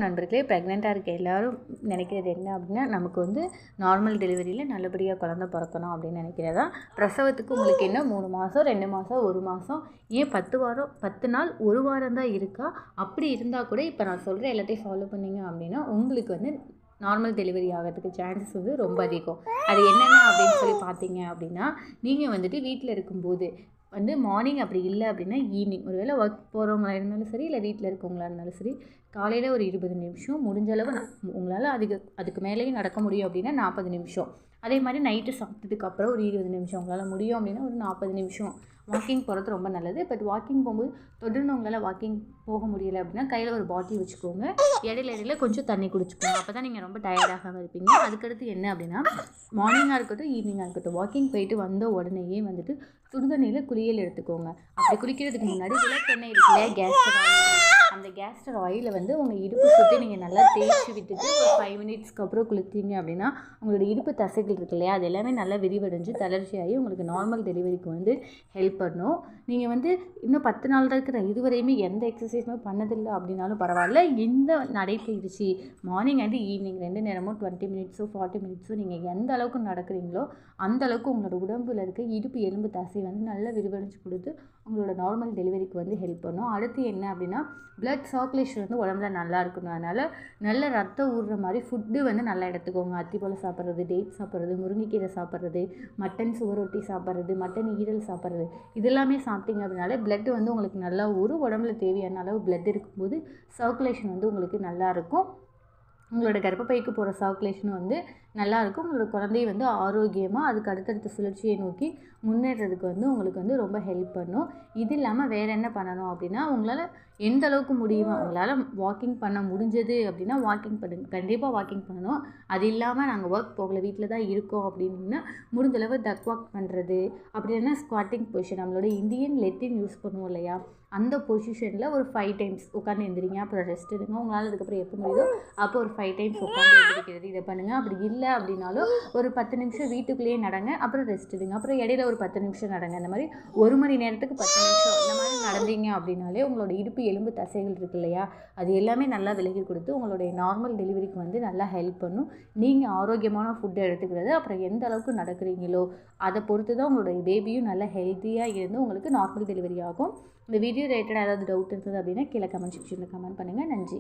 நண்பர்களே, ப்ரெக்னெண்ட்டாக இருக்க எல்லோரும் நினைக்கிறது என்ன அப்படின்னா, நமக்கு வந்து நார்மல் டெலிவரியில் நல்லபடியாக குழந்த பிறக்கணும் அப்படின்னு நினைக்கிறதா. பிரசவத்துக்கு உங்களுக்கு என்ன 3 மாதம், 2 மாதம், 1 மாதம், ஏன் 10 வாரம், 10 நாள், 1 வாரம் தான் இருக்கா? அப்படி இருந்தால் கூட இப்போ நான் சொல்கிற எல்லாத்தையும் ஃபாலோ பண்ணிங்க அப்படின்னா உங்களுக்கு வந்து நார்மல் டெலிவரி ஆகிறதுக்கு சான்சஸ் வந்து ரொம்ப அதிகம். அது என்னென்ன அப்படின்னு சொல்லி பார்த்தீங்க அப்படின்னா, நீங்கள் வந்துட்டு வீட்டில் இருக்கும்போது வந்து மார்னிங் அப்படி இல்லை அப்படின்னா ஈவினிங், ஒரு வேளை ஒர்க் போகிறவங்களா இருந்தாலும் சரி, இல்லை வீட்டில் இருக்கவங்களா இருந்தாலும் சரி, காலையில் ஒரு 20 நிமிஷம், முடிஞ்ச அளவு உங்களால் அதுக்கு மேலேயும் நடக்க முடியும் அப்படின்னா 40 நிமிஷம். அதே மாதிரி நைட்டு சாப்பிட்டதுக்கப்புறம் ஒரு 20 நிமிஷம் உங்களால் முடியும் அப்படின்னா ஒரு 40 நிமிஷம் வாக்கிங் போகிறது ரொம்ப நல்லது. பட் வாக்கிங் போகும்போது தொடர்ந்து உங்களால் வாக்கிங் போக முடியலை அப்படின்னா கையில் ஒரு பாட்டில் வச்சுக்கோங்க. இடையில கொஞ்சம் தண்ணி குடிச்சுக்கோங்க. அப்போ தான் நீங்கள் ரொம்ப டயர்டாகாமல் இருப்பீங்க. அதுக்கடுத்து என்ன அப்படின்னா, மார்னிங்காக இருக்கட்டும் ஈவினிங்காக இருக்கட்டும், வாக்கிங் போயிட்டு வந்த உடனேயே வந்துட்டு சுடுதண்ணியில் குளியல் எடுத்துக்கோங்க. அப்படி குளிக்கிறதுக்கு முன்னாடி விளக்கெண்ணெய் இருக்கு இல்லையா, கேஸ்டர் ஆயில், அந்த கேஸ்டர் ஆயிலை வந்து உங்கள் இடுப்பு சுற்றி நீங்கள் நல்லா தேய்ச்சி விட்டுட்டு ஒரு 5 மினிட்ஸ்க்கு அப்புறம் குளித்தீங்க அப்படின்னா உங்களோட இடுப்பு தசைகள் இருக்கு இல்லையா, அது எல்லாமே நல்லா விரிவடைஞ்சு தளர்ச்சியாகி உங்களுக்கு நார்மல் டெலிவரிக்கு வந்து ஹெல்ப் பண்ணும். நீங்கள் வந்து இன்னும் 10 நாள் தான் இருக்கிற இதுவரையுமே எந்த எக்ஸசைஸுமே பண்ணதில்லை அப்படின்னாலும் பரவாயில்ல, இந்த நடைப்பயிற்சி மார்னிங் அண்ட் ஈவினிங் 2 நேரமும் 20 மினிட்ஸோ 40 மினிட்ஸோ நீங்கள் எந்த அளவுக்கு நடக்கிறீங்களோ அந்த அளவுக்கு உங்களோட உடம்பில் இருக்க இடுப்பு எலும்பு தசை வந்து நல்லா விரிவடைஞ்சு கொடுத்து உங்களோட நார்மல் டெலிவரிக்கு வந்து ஹெல்ப் பண்ணும். அடுத்து என்ன அப்படின்னா, பிளட் சர்க்குலேஷன் வந்து உடம்புல நல்லா இருக்கணும். அதனால் நல்ல ரத்தம் ஊறுற மாதிரி ஃபுட்டு வந்து நல்லா எடுத்துக்கோங்க. அத்திப்பழம் சாப்பிட்றது, டேட் சாப்பிட்றது, முருங்கைக்கீரை சாப்பிட்றது, மட்டன் சுவரொட்டி சாப்பிட்றது, மட்டன் ஈரல் சாப்பிட்றது, இதெல்லாமே சாப்பிட்டீங்க அப்படின்னாலே பிளட் வந்து உங்களுக்கு நல்லா ஊறும். உடம்புல தேவையான அளவு பிளட் இருக்கும்போது சர்க்குலேஷன் வந்து உங்களுக்கு நல்லாயிருக்கும். உங்களோட கர்ப்பப்பைக்கு போகிற சர்க்குலேஷனும் வந்து நல்லாயிருக்கும். உங்களோட குழந்தைய வந்து ஆரோக்கியமாக அதுக்கு அடுத்தடுத்த சுழற்சியை நோக்கி முன்னேறதுக்கு வந்து உங்களுக்கு வந்து ரொம்ப ஹெல்ப் பண்ணும். இது இல்லாமல் வேறு என்ன பண்ணணும் அப்படின்னா, உங்களால் எந்த அளவுக்கு முடியுமோ, உங்களால் வாக்கிங் பண்ண முடிஞ்சது அப்படின்னா வாக்கிங் பண்ணுங்க. கண்டிப்பாக வாக்கிங் பண்ணணும். அது இல்லாமல் நாங்கள் ஒர்க் போகலை, வீட்டில் தான் இருக்கோம் அப்படின்னா முடிஞ்சளவு டக் வாக் பண்ணுறது, அப்படி இல்லைன்னா ஸ்குவாட்டிங் பொசிஷன், நம்மளோட இந்தியன் லெட்டின் யூஸ் பண்ணுவோம் இல்லையா, அந்த பொசிஷனில் ஒரு 5 டைம்ஸ் உட்காந்து எழுந்திரிங்க. அப்புறம் ரெஸ்ட் எடுங்க. உங்களால் அதுக்கப்புறம் எப்போ முடியுதோ அப்போ ஒரு 5 டைம்ஸ் உட்காந்து எழுந்திரிக்கிறது, இதை பண்ணுங்கள். அப்படி இல்லை அப்படின்னாலும் ஒரு 10 நிமிஷம் வீட்டுக்குள்ளேயே நடங்க. அப்புறம் ரெஸ்ட் எடுங்க. அப்புறம் இடையில ஒரு 10 நிமிஷம் நடங்க. இந்த மாதிரி 1 மணி நேரத்துக்கு 10 நிமிஷம் இந்த மாதிரி நடந்தீங்க அப்படின்னாலே உங்களோட இடுப்பு எலும்பு தசைகள் இருக்கு இல்லையா, அது எல்லாமே நல்லா விலகி கொடுத்து உங்களுடைய நார்மல் டெலிவரிக்கு வந்து நல்லா ஹெல்ப் பண்ணும். நீங்கள் ஆரோக்கியமான ஃபுட்டை எடுத்துக்கிறது, அப்புறம் எந்த அளவுக்கு நடக்கிறீங்களோ அதை பொறுத்து தான் உங்களுடைய பேபியும் நல்லா ஹெல்த்தியாக இருந்து உங்களுக்கு நார்மல் டெலிவரி ஆகும். இந்த வீடியோ ரிலேட்டடாக ஏதாவது டவுட் இருந்தது அப்படின்னா கீழே கமெண்ட் செக்ஷனில் கமெண்ட் பண்ணுங்கள். நன்றி.